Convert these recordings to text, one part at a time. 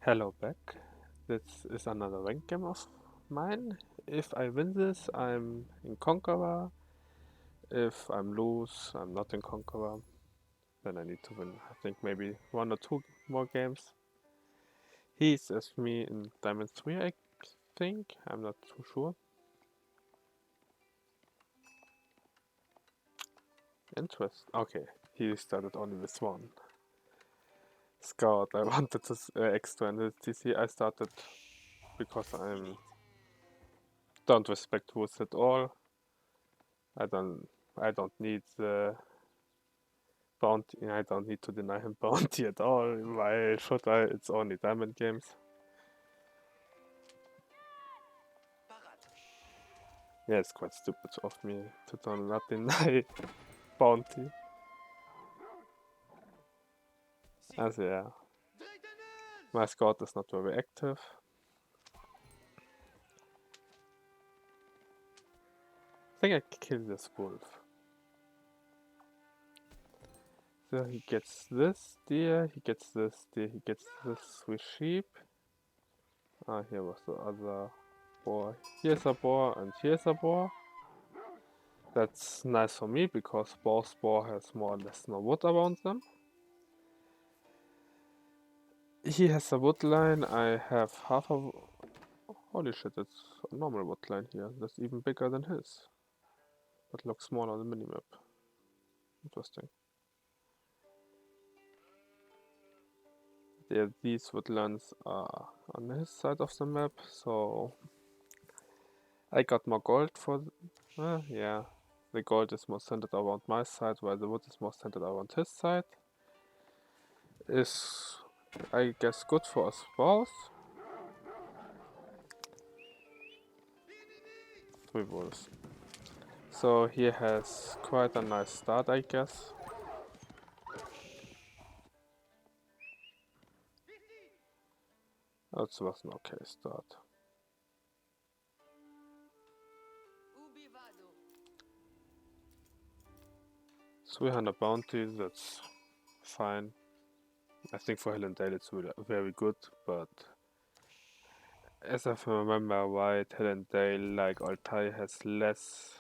Hello back. This is another rank game of mine. If I win this, I'm in Conqueror. If I'm lose, I'm not in Conqueror. Then I need to win, I think maybe one or two more games. He's as me in Diamond 3, I think. I'm not too sure. Interest. Okay, he started only with one. Scout, I wanted this extra in the TC. I started because don't respect rules at all. I don't need the bounty. I don't need to deny him bounty at all. Why should I? It's only diamond games. Yeah, it's quite stupid of me to not deny bounty. As yeah, my scout is not very active. I think I kill this wolf. So he gets this deer, he gets this deer, he gets this 3 sheep. Ah, here was the other boar. Here's a boar and here's a boar. That's nice for me because both boar has more or less no wood around them. He has a wood line, I have half a... Holy shit, it's a normal wood line here. That's even bigger than his. But looks smaller on the minimap. Interesting. Yeah, these woodlands are on his side of the map, so... I got more gold for... yeah. The gold is more centered around my side, while the wood is more centered around his side. Is, I guess, good for us both. 3 wolves. So he has quite a nice start, I guess. That was an okay start. 300 bounty, that's fine. I think for Hellendale it's really very good, but as I remember right, Hellendale, like Altai, has less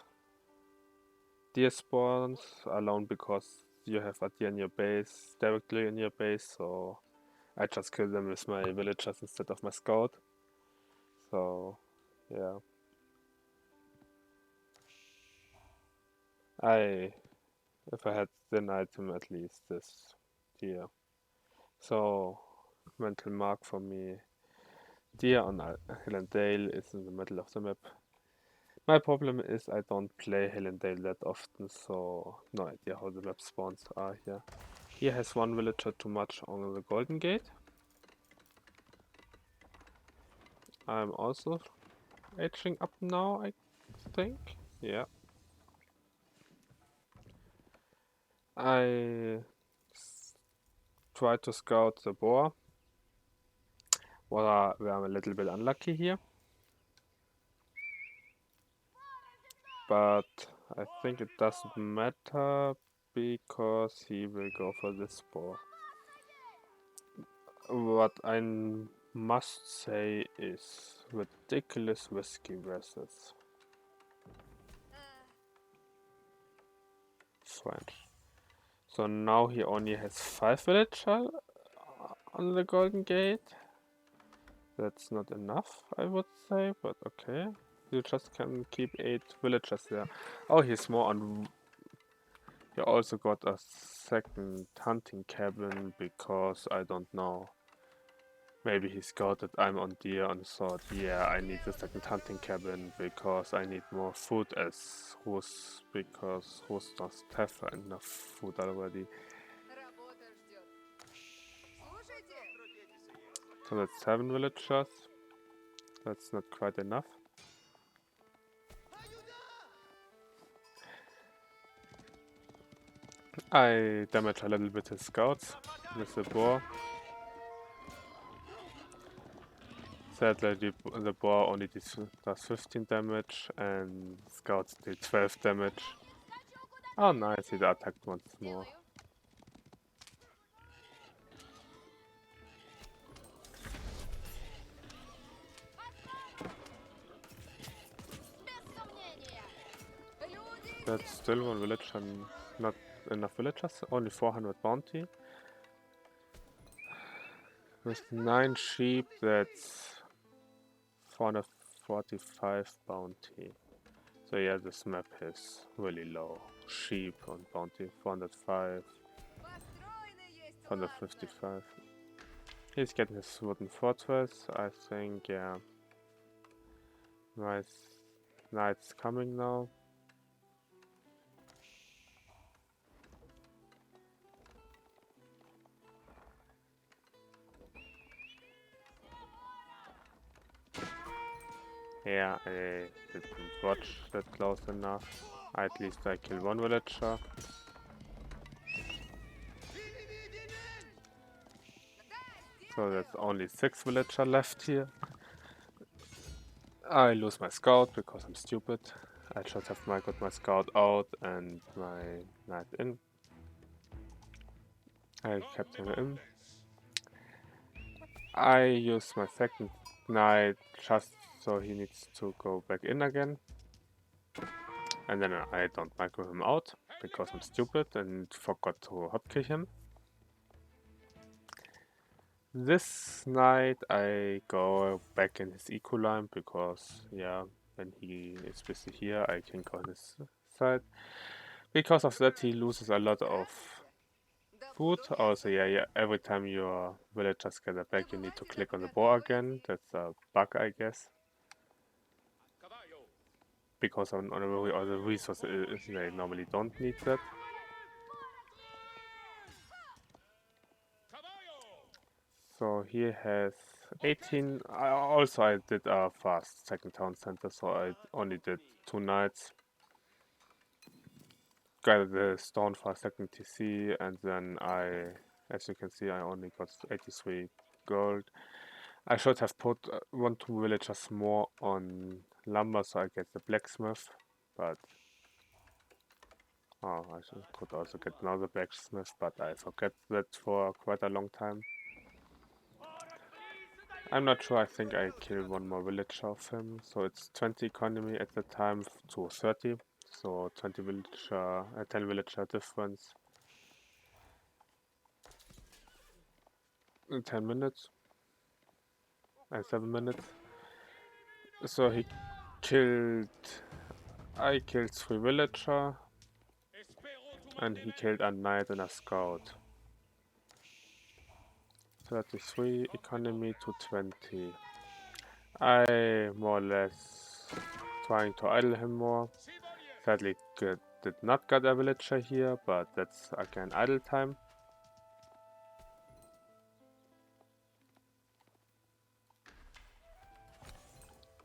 deer spawns alone because you have a deer in your base, directly in your base, so I just kill them with my villagers instead of my scout. So, yeah. If I had an item at least this deer. So, mental mark for me. Deer on Hellendale is in the middle of the map. My problem is I don't play Hellendale that often, so no idea how the map spawns are here. He has one villager too much on the Golden Gate. I'm also aging up now, I think. Yeah. I try to scout the boar. Where I'm a little bit unlucky here. But I think it doesn't matter because he will go for this boar. What I must say is ridiculous risky versus French. So now he only has 5 villagers on the Golden Gate. That's not enough, I would say, but okay. You just can keep 8 villagers there. Oh, he's more on... He also got a second hunting cabin because I don't know. Maybe he scouted I'm on deer and thought, yeah, I need a second hunting cabin because I need more food as Rus, because Rus doesn't have enough food already. So that's 7 villagers. That's not quite enough. I damage a little bit his scouts with the boar. Sadly, the boar only does 15 damage and scouts do 12 damage. Oh nice, he attacked once more. That's still one village and not enough villagers. Only 400 bounty. With 9 sheep, that's 445 bounty. So yeah, this map is really low. Sheep on bounty, 405, 455. He's getting his wooden fortress, I think, yeah. Nice knight's coming now. Yeah, I didn't watch that close enough. At least I killed one villager. So that's only 6 villager left here. I lose my scout because I'm stupid. I should have got my scout out and my knight in. I kept him in. I use my second knight just so he needs to go back in again. And then I don't micro him out because I'm stupid and forgot to hotkey him. This night I go back in his eco line because, yeah, when he is busy here I can go on his side. Because of that he loses a lot of food. Also, yeah, every time your villagers gather back you need to click on the boar again. That's a bug, I guess. Because on the resources they normally don't need that. So he has 18. I did a fast second town center, so I only did 2 nights. Got the stone for a second TC, and then as you can see, I only got 83 gold. I should have put 1-2 villagers more on lumber, so I get the blacksmith, but I could also get another blacksmith, but I forget that for quite a long time. I'm not sure, I think I killed one more villager of him, so it's 20 economy at the time to 30, so 20 villager, 10 villager difference in 10 minutes and 7 minutes. So I killed 3 villager and he killed a knight and a scout. 33 economy to 20. I more or less trying to idle him more. Sadly did not get a villager here, but that's again idle time.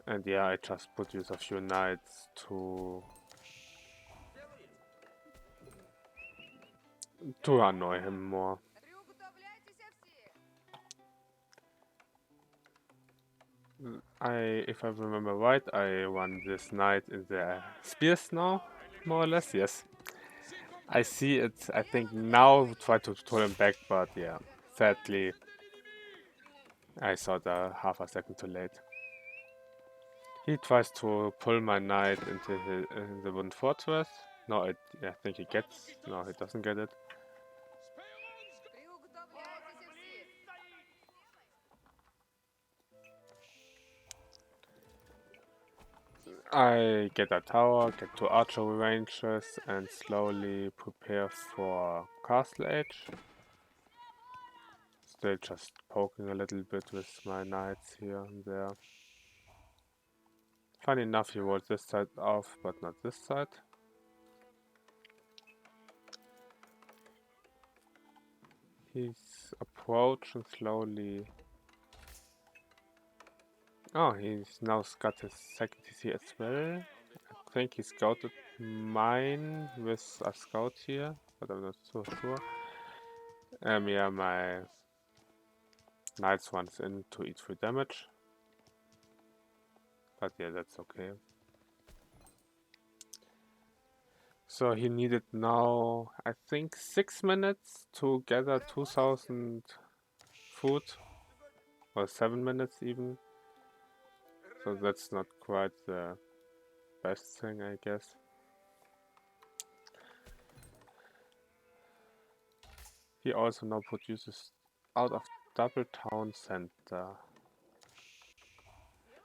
And yeah, I just produce a few knights to annoy him more. If I remember right, I won this knight in the spears now, more or less, yes. I see it, I think now try to pull him back, but yeah, sadly, I saw the half a second too late. He tries to pull my knight into the wooden fortress. No, I think he gets, no, he doesn't get it. I get a tower, get 2 archery ranges, and slowly prepare for castle edge. Still just poking a little bit with my knights here and there. Funny enough, he rolled this side off, but not this side. He's approaching slowly. Oh, he's now got his second TC as well. I think he scouted mine with a scout here, but I'm not so sure. Yeah, my knights runs in to eat 3 damage. But yeah, that's okay. So he needed now, I think, 6 minutes to gather 2000 food. Or 7 minutes even. So that's not quite the best thing, I guess. He also now produces out of double town center.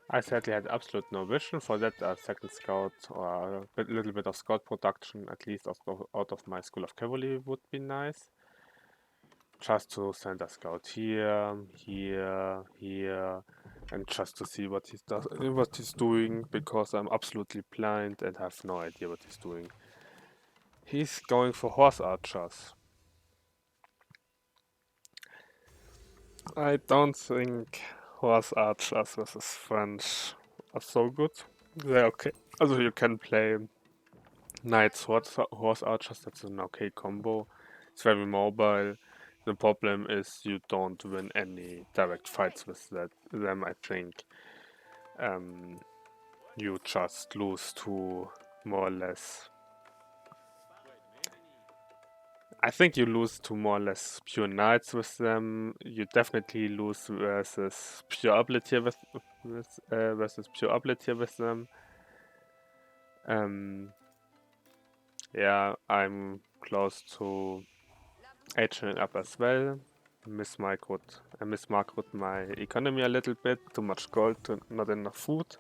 I sadly had absolute no vision for that. A second scout or a little bit of scout production, at least out of my School of Cavalry, would be nice. Just to send a scout here, here, and just to see what he's doing, because I'm absolutely blind and have no idea what he's doing. He's going for horse archers. I don't think horse archers versus French are so good. They're okay. Also you can play knights horse archers. That's an okay combo. It's very mobile. The problem is you don't win any direct fights with them. I think you just lose to more or less. I think you lose to more or less pure knights with them. You definitely lose versus pure ability versus pure ability with them. Yeah, I'm close to aging up as well. Miss Margaret my economy a little bit. Too much gold, not enough food.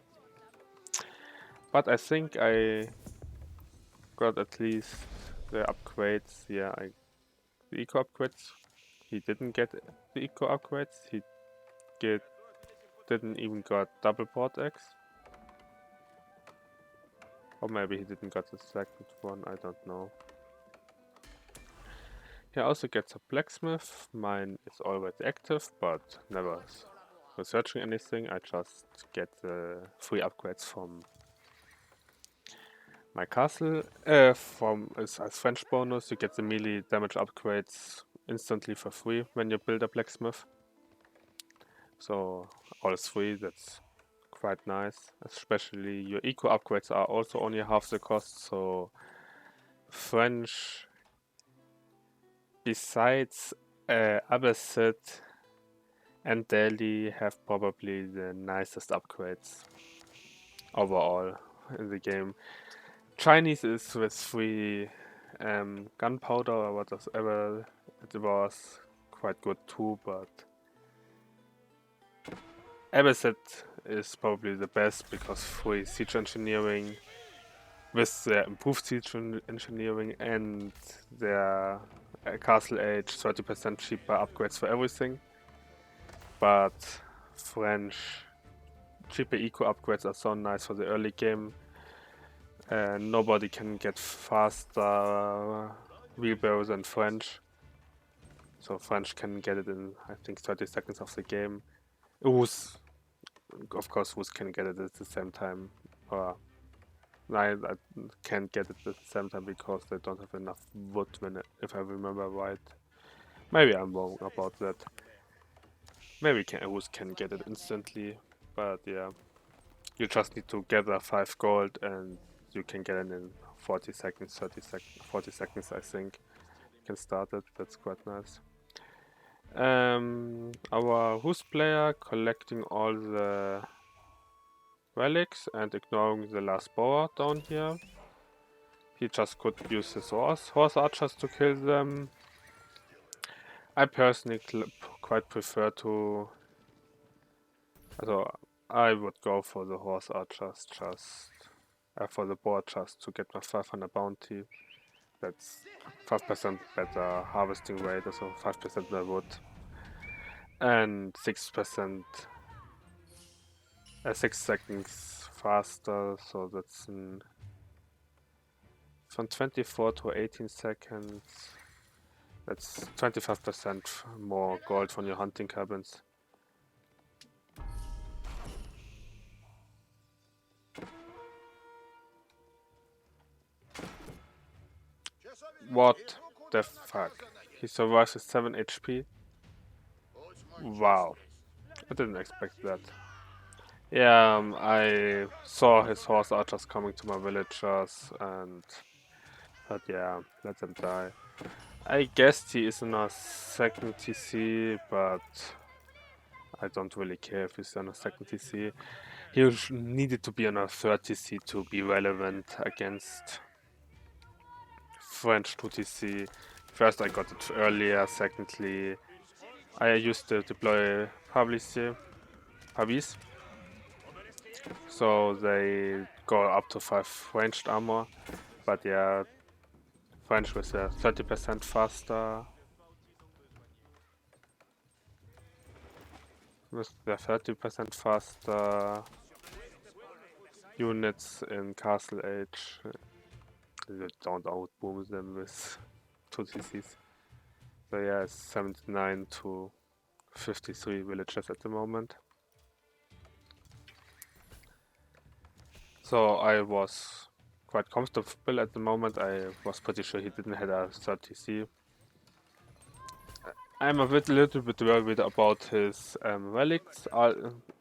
But I think I got at least the upgrades. Yeah, the eco upgrades. He didn't get the eco upgrades. He didn't even got double port X. Or maybe he didn't got the second one, I don't know. He also gets a blacksmith. Mine is always active, but never researching anything. I just get the free upgrades from my castle. As French bonus, you get the melee damage upgrades instantly for free when you build a blacksmith. So all is free, that's quite nice. Especially your eco upgrades are also only half the cost, so French, besides Abbasid and Delhi, have probably the nicest upgrades overall in the game. Chinese is with free gunpowder or whatever it was quite good too, but Abbasid is probably the best because free siege engineering with their improved siege engineering and their castle age 30% cheaper upgrades for everything. But French cheaper eco upgrades are so nice for the early game. Nobody can get faster wheelbarrows than French. So French can get it in, I think, 30 seconds of the game. Rus, of course, Rus can get it at the same time. Or I can't get it at the same time because they don't have enough wood, if I remember right. Maybe I'm wrong about that. Maybe Rus can get it instantly, but yeah. You just need to gather 5 gold and you can get it in 40 seconds, 40 seconds I think. You can start it, that's quite nice. Our Rus player collecting all the relics and ignoring the last boar down here. He just could use his horse archers to kill them. I personally quite prefer to... Also, I would go for the horse archers just... for the boar just to get my 500 bounty. That's 5% better harvesting rate, also 5% more wood. And 6%... 6 seconds faster, so that's from 24 to 18 seconds. That's 25% more gold from your hunting cabins. What the fuck? He survives with 7 HP? Wow. I didn't expect that. Yeah, I saw his horse archers coming to my villagers and... But yeah, let them die. I guessed he is in a second TC, but... I don't really care if he's on a second TC. He needed to be on a third TC to be relevant against French 2TC. First, I got it earlier. Secondly, I used to deploy Pavis, so they go up to 5 ranged armor. But yeah, French was 30% faster. With the 30% faster units in Castle Age, you don't outboom them with 2 CCs. So yeah, it's 79 to 53 villages at the moment. So I was quite comfortable at the moment. I was pretty sure he didn't have a 30C. I'm a little bit worried about his relics.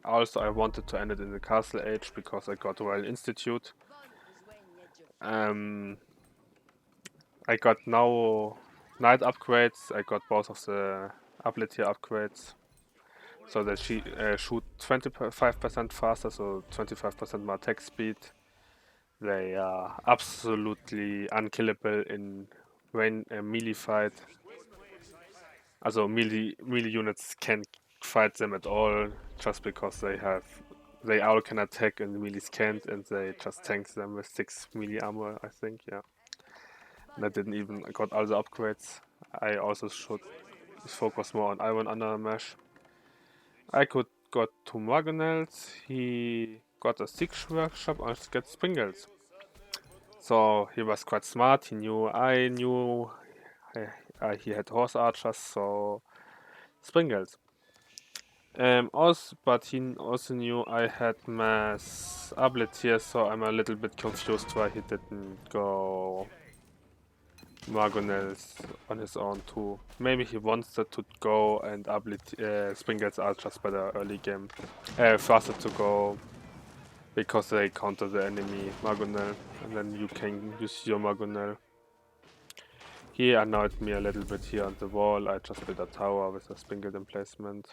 Also, I wanted to end it in the Castle Age because I got Royal Institute. I got now Knight upgrades. I got both of the ability upgrades. So they shoot 25% faster, so 25% more attack speed. They are absolutely unkillable in melee fight. Also melee units can't fight them at all just because they all can attack and the melees can't, and they just tank them with 6 melee armor, I think, yeah. And I didn't even got all the upgrades. I also should focus more on Iron Under Mesh. I got 2 Marginals. He got a Siege Workshop and get Springles. So he was quite smart. He knew I knew he had horse archers, so Springles. But he also knew I had mass ability, so I'm a little bit confused why he didn't go Margonels on his own too. Maybe he wanted to go and Springles are just better early game. Faster to go because they counter the enemy Margonel and then you can use your Margonel. He annoyed me a little bit here on the wall. I just built a tower with a Springles emplacement.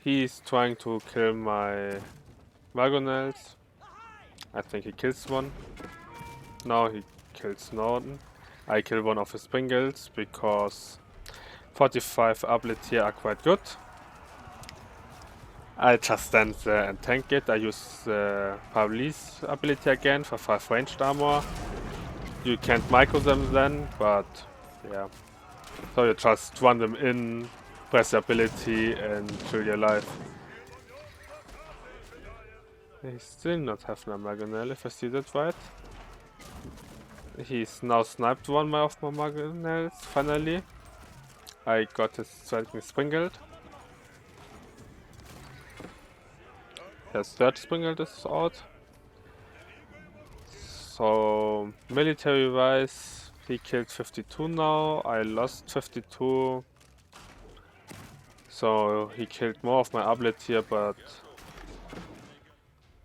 He's trying to kill my Margonels. I think he kills one. Now he kills Norton. I kill one of his Springles because 45 ability are quite good. I just stand there and tank it. I use Pavlis ability again for 5 ranged armor. You can't micro them then, but yeah. So you just run them in, press the ability and kill your life. He's still not having a Margonel if I see that right. He's now sniped one of my Margonels, finally. I got his second Springald. His third Springald is out. So, military wise, he killed 52 now. I lost 52. So, he killed more of my ability here, but.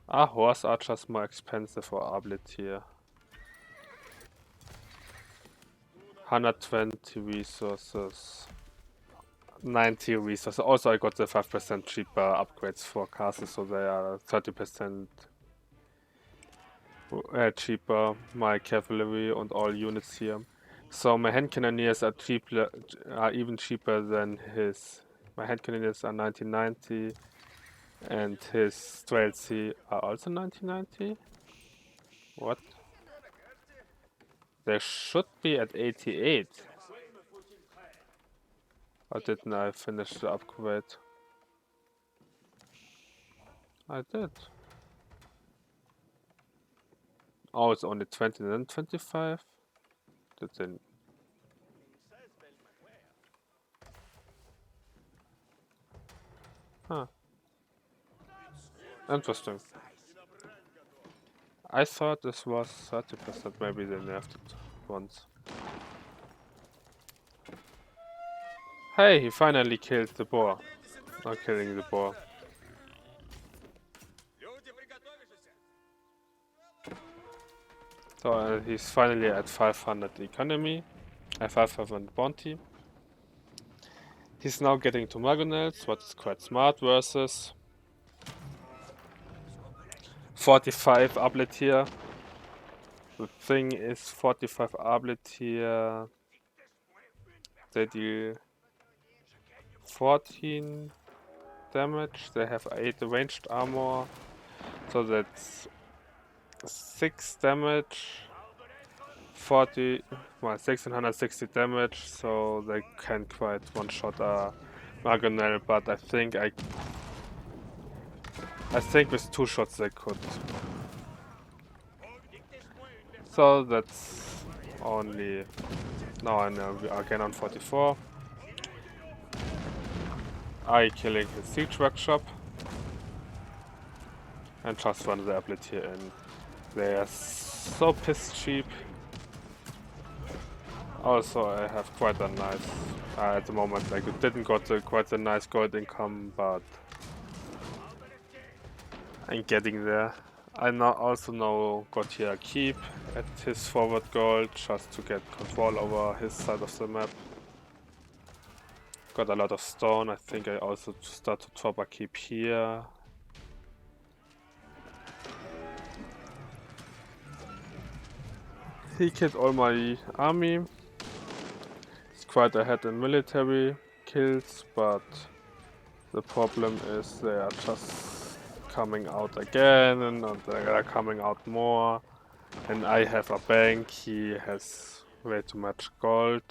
Horse archers more expensive for ability here. 120 resources. 90 resources. Also, I got the 5% cheaper upgrades for castles, so they are 30% cheaper. My cavalry and all units here. So my hand cannoneers are even cheaper than his. My hand cannoneers are 1990, and his Streltsy are also 1990. What? They should be at 88. Or didn't I finish the upgrade? I did. Oh, it's only 20 and then 25? That's in. Huh. Interesting. I thought this was 30%, maybe they nerfed it once. Hey, he finally killed the boar. Not killing the boar. So he's finally at 500 economy, 500 bounty. He's now getting to Margonels, what is quite smart, versus 45 ability here. The thing is 45 Arblet here. They deal 14 damage. They have 8 ranged armor. So that's 6 damage. 1660 damage. So they can quite one-shot Margonel, but I think with 2 shots they could. So that's only... Now I know we are again on 44. I killing his siege workshop. And just run the applet here in. They are so piss cheap. Also I have quite a nice... at the moment like it didn't got quite a nice gold income, but I'm getting there. I now also know got here a keep at his forward gold just to get control over his side of the map. Got a lot of stone. I think I also start to drop a keep here. He killed all my army. He's quite ahead in military kills, but the problem is they are just coming out again and they are coming out more. And I have a bank, he has way too much gold,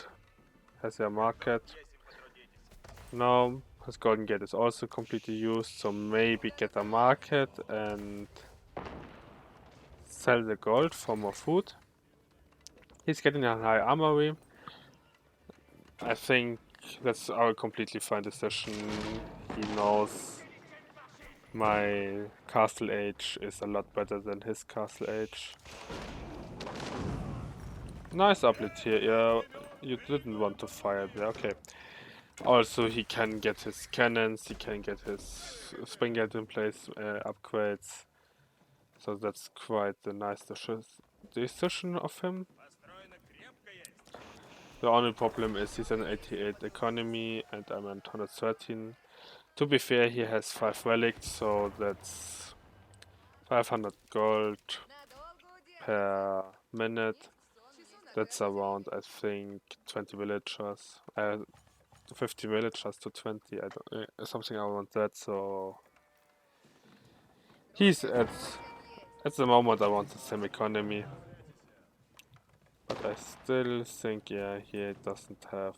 has a market. Now his golden gate is also completely used, so maybe get a market and sell the gold for more food. He's getting a high armory. I think that's our completely fine decision. He knows my castle age is a lot better than his castle age. Nice uplet here. Yeah, you didn't want to fire there. Okay. Also, he can get his cannons, he can get his springate in place upgrades. So that's quite a nice decision of him. The only problem is he's an 88 economy and I'm at 113. To be fair, he has 5 relics, so that's 500 gold per minute. That's around, I think, 20 villagers. 50 villagers to 20. I don't, something around that. So he's at the moment I want the same economy, but I still think he doesn't have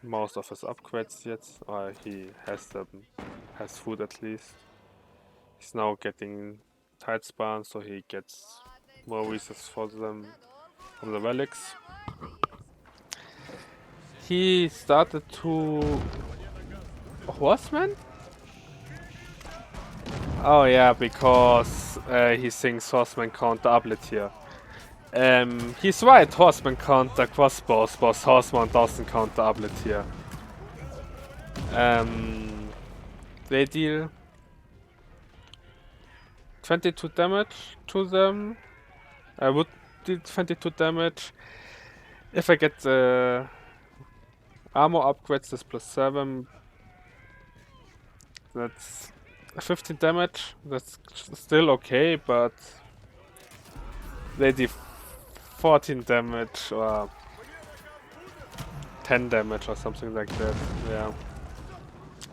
most of his upgrades yet, or he has them, has food at least. He's now getting tight spawn, so he gets more resources for them from the relics. He started to horseman? Oh yeah, because he thinks horseman count the uplet here. He's right, horseman count the crossbows, but horseman doesn't count the uplet here. They deal 22 damage to them. I would deal 22 damage. If I get the armor upgrades, this +7. That's 15 damage. That's still okay, but they deal 14 damage or 10 damage or something like that. Yeah.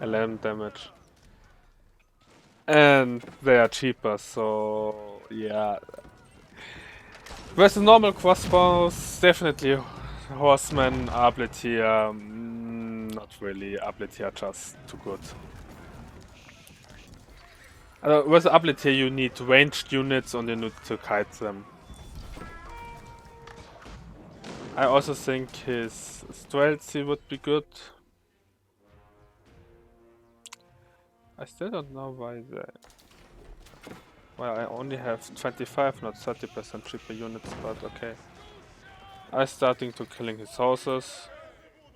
11 damage. And they are cheaper, so yeah. Versus normal crossbows, definitely horsemen, Arblet here, not really. Arblet here just too good. With Arblet here you need ranged units and you need to kite them. I also think his Streltsy would be good. I still don't know why I only have 25, not 30% cheaper units, but okay. I'm starting to killing his houses.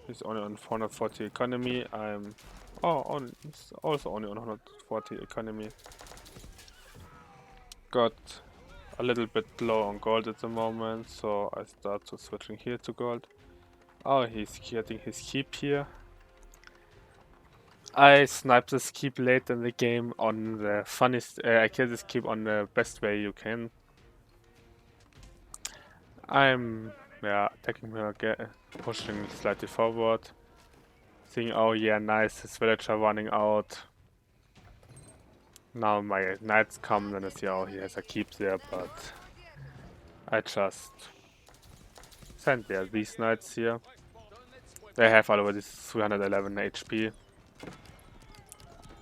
He's only on 440 economy. He's also only on 140 economy. Got a little bit low on gold at the moment, so I start to switching here to gold. Oh, he's getting his keep here. I sniped this keep late in the game on the funniest. I killed this keep on the best way you can. I'm, yeah, attacking her again, pushing slightly forward. Seeing, oh yeah, nice, his villager running out. Now my knights come, then I see, oh, he has a keep there, but I just send there these knights here. They have already 311 HP,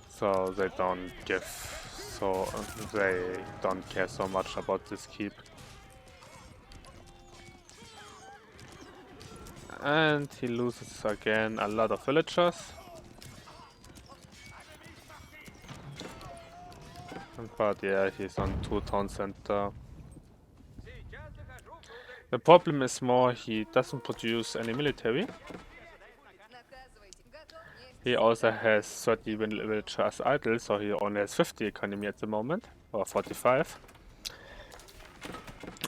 so they don't give, so they don't care so much about this keep. And he loses again a lot of villagers. But yeah, he's on 2 town center. The problem is more he doesn't produce any military. He also has 30 villagers idle, so he only has 50 economy at the moment, or 45.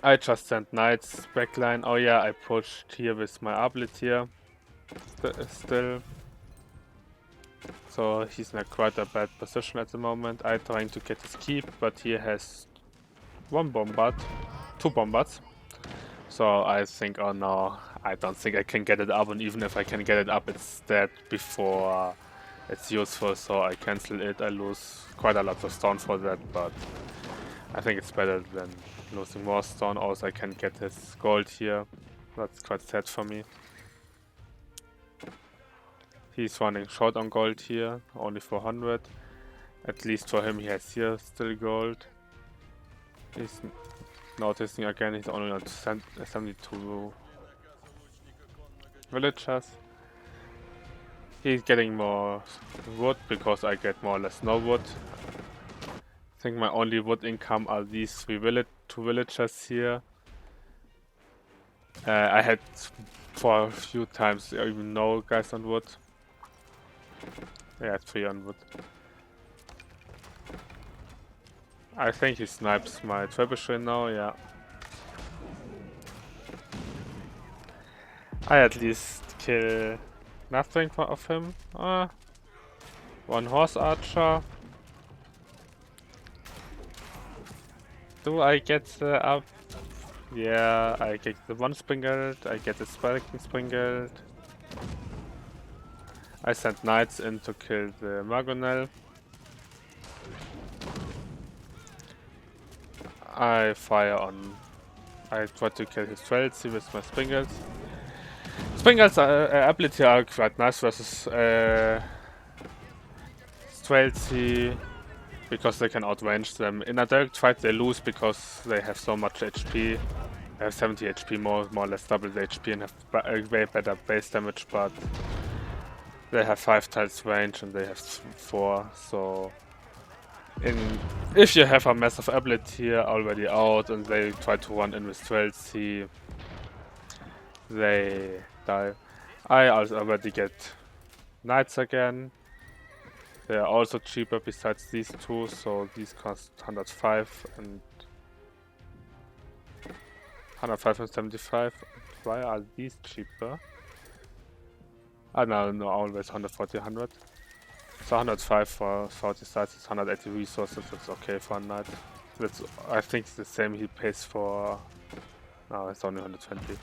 I just sent knights backline. Oh yeah, I pushed here with my arblet here. Still. So he's in a quite a bad position at the moment. I'm trying to get his keep, but he has 1 bombard, 2 bombards. So I think, oh no, I don't think I can get it up, and even if I can get it up, it's dead before it's useful, so I cancel it. I lose quite a lot of stone for that, but I think it's better than losing more stone. Also, I can get his gold here. That's quite sad for me. He's running short on gold here, only 400. At least for him, he has here still gold. He's noticing again, he's only on 72 villagers. He's getting more wood because I get more or less no wood. I think my only wood income are these 2 villagers here. I had for a few times even no guys on wood. Yeah, 3 on wood. I think he snipes my trebuchet now, yeah. I at least kill nothing of him. 1 horse archer. Do I get the up? Yeah, I get the 1 springald, I get the second springald. I sent knights in to kill the Margonel. I fire on. I try to kill his Trelcy with my springalds. Springalds ability are quite nice versus Trelcy because they can outrange them. In a direct fight they lose because they have so much HP. They have 70 HP, more or less double the HP, and have way better base damage, but they have 5 tiles range and they have 4, so if you have a massive ability here already out and they try to run in with Trelcy, they die. I also already get knights again. They are also cheaper besides these 2, so these cost 105 and 105 and 75. Why are these cheaper? No, always 140, 100. So 105 for 40 sites, it's 180 resources, that's okay for a knight. That's, I think it's the same he pays for. No, it's only 120.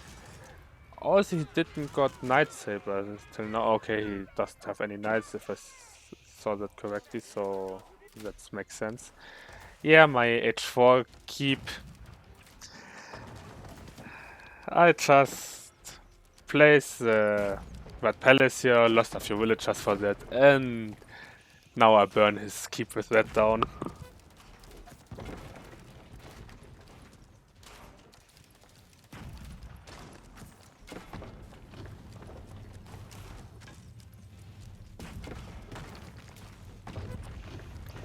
Also, he didn't got Night Saber till now. Okay, he doesn't have any knights if I saw that correctly, so that makes sense. Yeah, my H4 keep. I just placed the Red Palace here, lost a few villagers for that, and now I burn his keep with that down.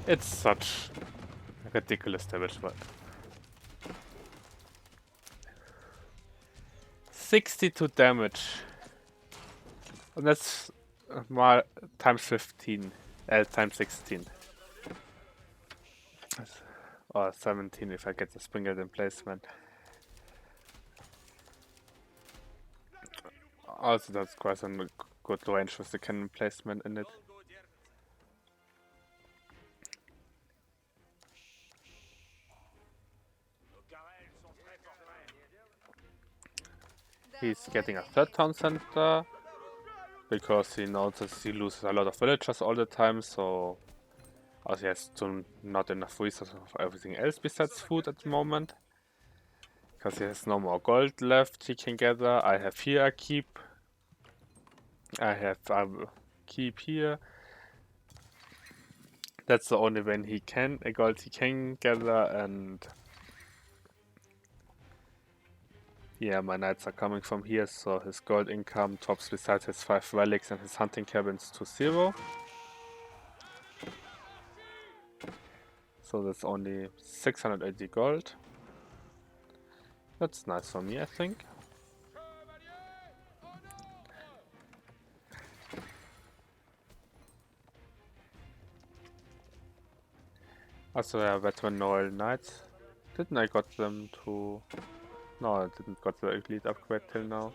It's such ridiculous damage, but 62 damage. And that's more times 15, times 16. Or 17 if I get the Springald emplacement. Also, that's quite some good range with the cannon placement in it. He's getting a third town center because he notices he loses a lot of villagers all the time, so also he has not enough resources for everything else besides food at the moment. Because he has no more gold left he can gather. I have here a keep. I have a keep here. That's the only when he can a gold he can gather, and yeah, my knights are coming from here, so his gold income drops besides his 5 relics and his hunting cabins to 0. So that's only 680 gold. That's nice for me, I think. Also, yeah, veteran Royal Knights. Didn't I got them to... No, I didn't got the elite upgrade till now.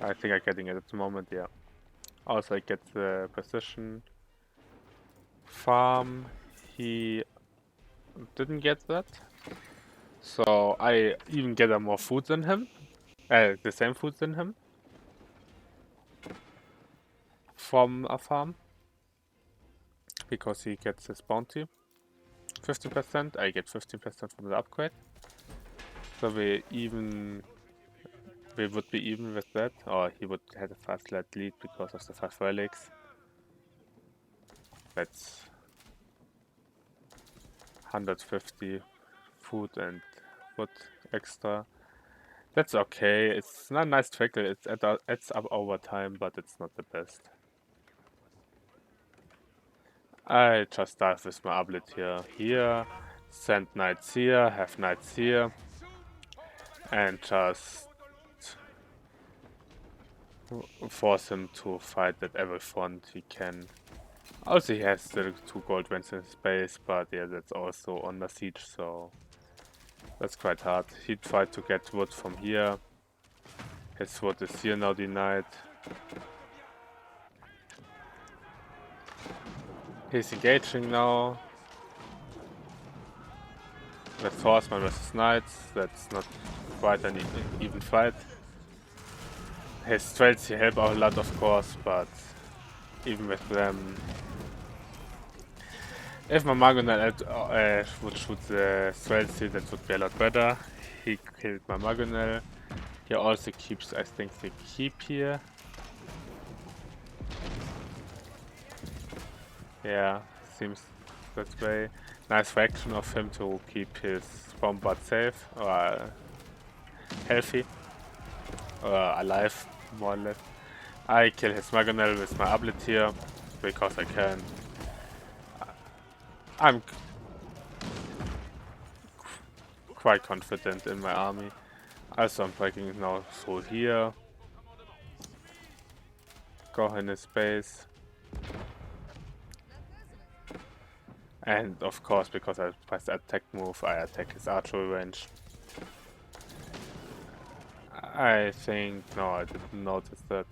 I think I'm getting it at the moment, yeah. Also, I get the precision farm. He didn't get that. So I even get more food than him. The same food than him. From a farm. Because he gets his bounty. 50%, I get 15% from the upgrade. So we would be even with that, or he would have a 5 slot lead because of the 5 relics. That's 150 food and wood extra. That's okay, it's not a nice trickle, it's up over time, but it's not the best. I just dive with my ability here, send knights here, have knights here, and just force him to fight at every front he can. Also, he has still 2 gold vents in his base, but yeah, that's also under siege, so that's quite hard. He tried to get wood from here. His wood is here now denied. He's engaging now. With horseman versus knights. That's not quite an even fight. His trails here help out a lot, of course, but even with them, if my Margonel would shoot the Streltsy, that would be a lot better. He killed my Margonel. He also keeps, I think, the keep here. Yeah, seems that way. Nice reaction of him to keep his bombard safe, or healthy, or alive, more or less. I kill his Margonel with my ability here, because I can. I'm quite confident in my army. Also, I'm breaking now through here. Go in his base. And of course, because I pressed the attack move, I attack his archery range. I think, no, I didn't notice that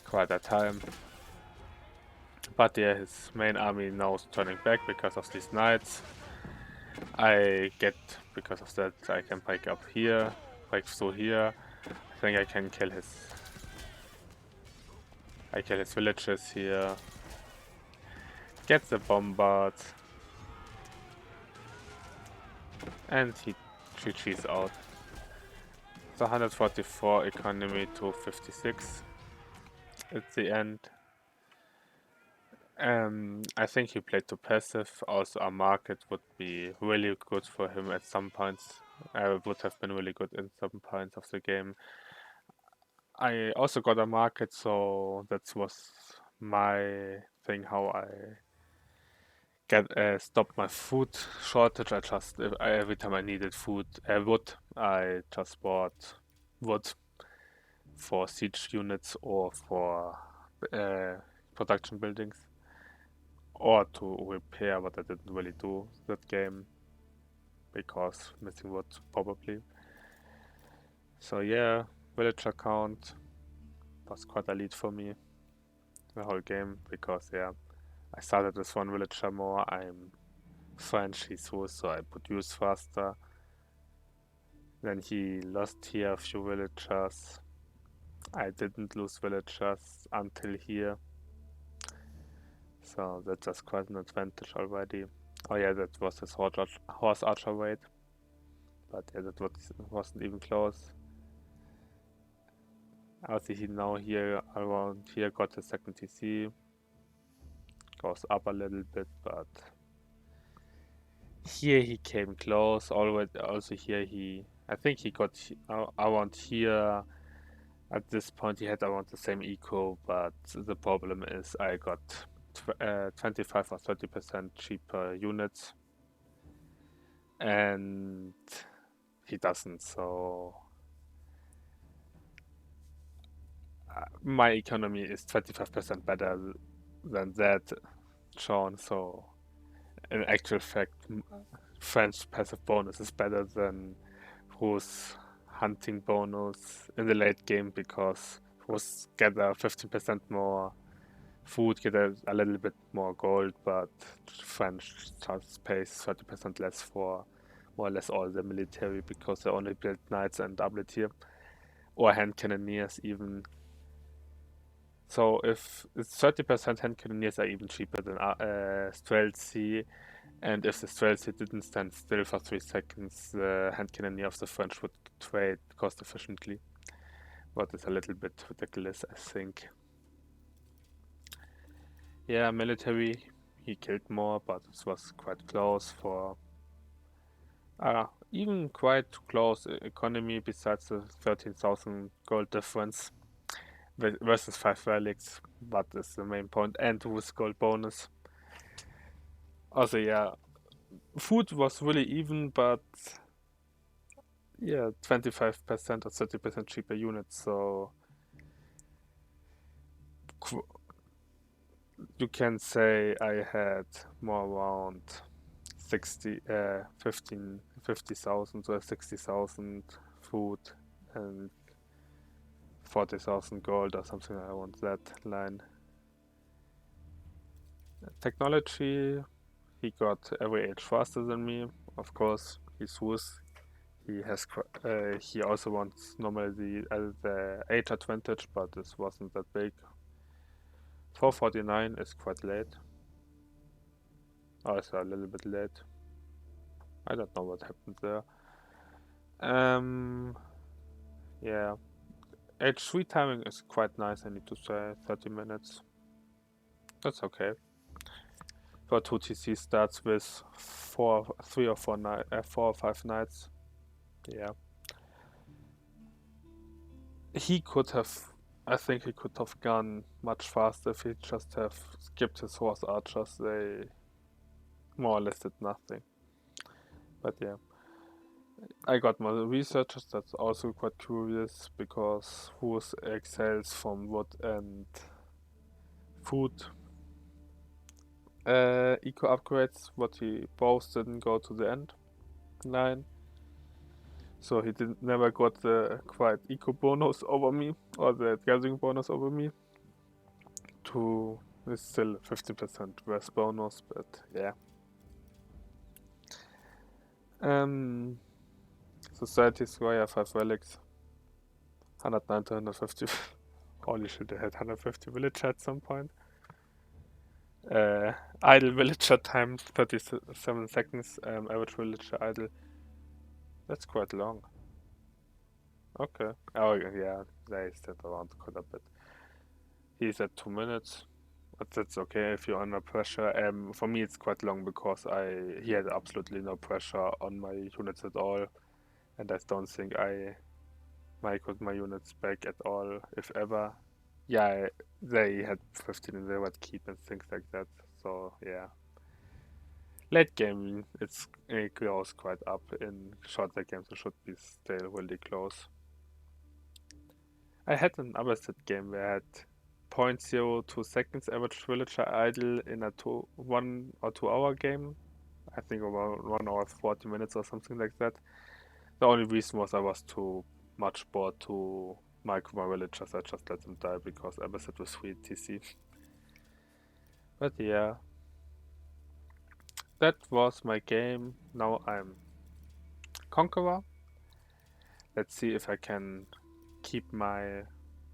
quite a time. But yeah, his main army now is turning back because of these knights. Because of that, I can break up here, break through here. I think I can kill his villages here. Get the bombard. And he GG's out. So 144 economy to 56 at the end. I think he played too passive. Also, a market would be really good for him at some points. Would have been really good in some points of the game. I also got a market, so that was my thing. How I stop my food shortage. Every time I needed wood, I just bought wood for siege units or for production buildings, or to repair, what I didn't really do that game because missing wood probably. So yeah, villager count was quite a lead for me the whole game because yeah, I started with 1 villager more. I'm French, he's Swiss, so I produce faster. Then he lost here a few villagers. I didn't lose villagers until here. So that's just quite an advantage already. Oh yeah, that was his horse archer weight. But yeah, wasn't even close. Also he now here around here got the second TC. Goes up a little bit, but here he came close. Already also here I think he got around here. At this point he had around the same eco, but the problem is I got 25 or 30% cheaper units, and he doesn't. So my economy is 25% better than that, Sean. So in actual fact, French passive bonus is better than Rus hunting bonus in the late game, because Rus get a 15% more food, get a little bit more gold, but French just pays 30% less for more or less all the military, because they only build knights and doublet here, or hand cannoneers even. So if it's 30%, hand cannoneers are even cheaper than Streltsy, and if the Streltsy didn't stand still for 3 seconds, the hand cannoneer of the French would trade cost efficiently. What is a little bit ridiculous, I think. Yeah, military, he killed more, but it was quite close for even quite close economy, besides the 13,000 gold difference versus 5 relics. That is the main point, and with gold bonus. Also, yeah, food was really even, but yeah, 25% or 30% cheaper units, so you can say I had more around 50,000 or 60,000 food and 40,000 gold or something around that line. Technology, he got every age faster than me, of course. He's Rus. He also wants normally the age advantage, but this wasn't that big. 449 is quite late. Oh, it's a little bit late. I don't know what happened there. Yeah. H3 timing is quite nice, I need to say. 30 minutes. That's okay. For 2TC starts with 4 or 5 nights. Yeah. I think he could have gone much faster if he just have skipped his horse archers. They more or less did nothing. But yeah. I got my researchers, that's also quite curious, because Rus excels from wood and food eco upgrades, what he both didn't go to the end line. So he never got the quite eco bonus over me, or the gathering bonus over me. It's still 50% worse bonus, but yeah. Society Squire 5 relics. 190, 150. Holy shit, they had 150 villager at some point. Idle villager time 37 seconds. Average villager idle. That's quite long. Okay. Oh yeah, they stayed around quite a bit. He's at 2 minutes, but that's okay if you're under pressure. For me it's quite long, because he had absolutely no pressure on my units at all, and I don't think I microed my units back at all, if ever. Yeah, they had 15 in the red keep and things like that. So yeah. Late game, it goes quite up. In shorter games, it should be still really close. I had an opposite game where I had 0.02 seconds average villager idle in a 1 or 2 hour game. I think about 1 hour 40 minutes or something like that. The only reason was I was too much bored to micro my villagers. I just let them die because Abyssite was free TC. But yeah, that was my game. Now I'm Conqueror. Let's see if I can keep my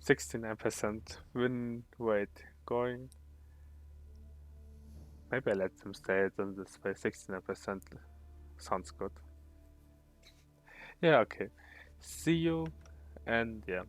69% win rate going. Maybe I let them stay it on this way. 69% sounds good. Yeah, okay. See you, and yeah.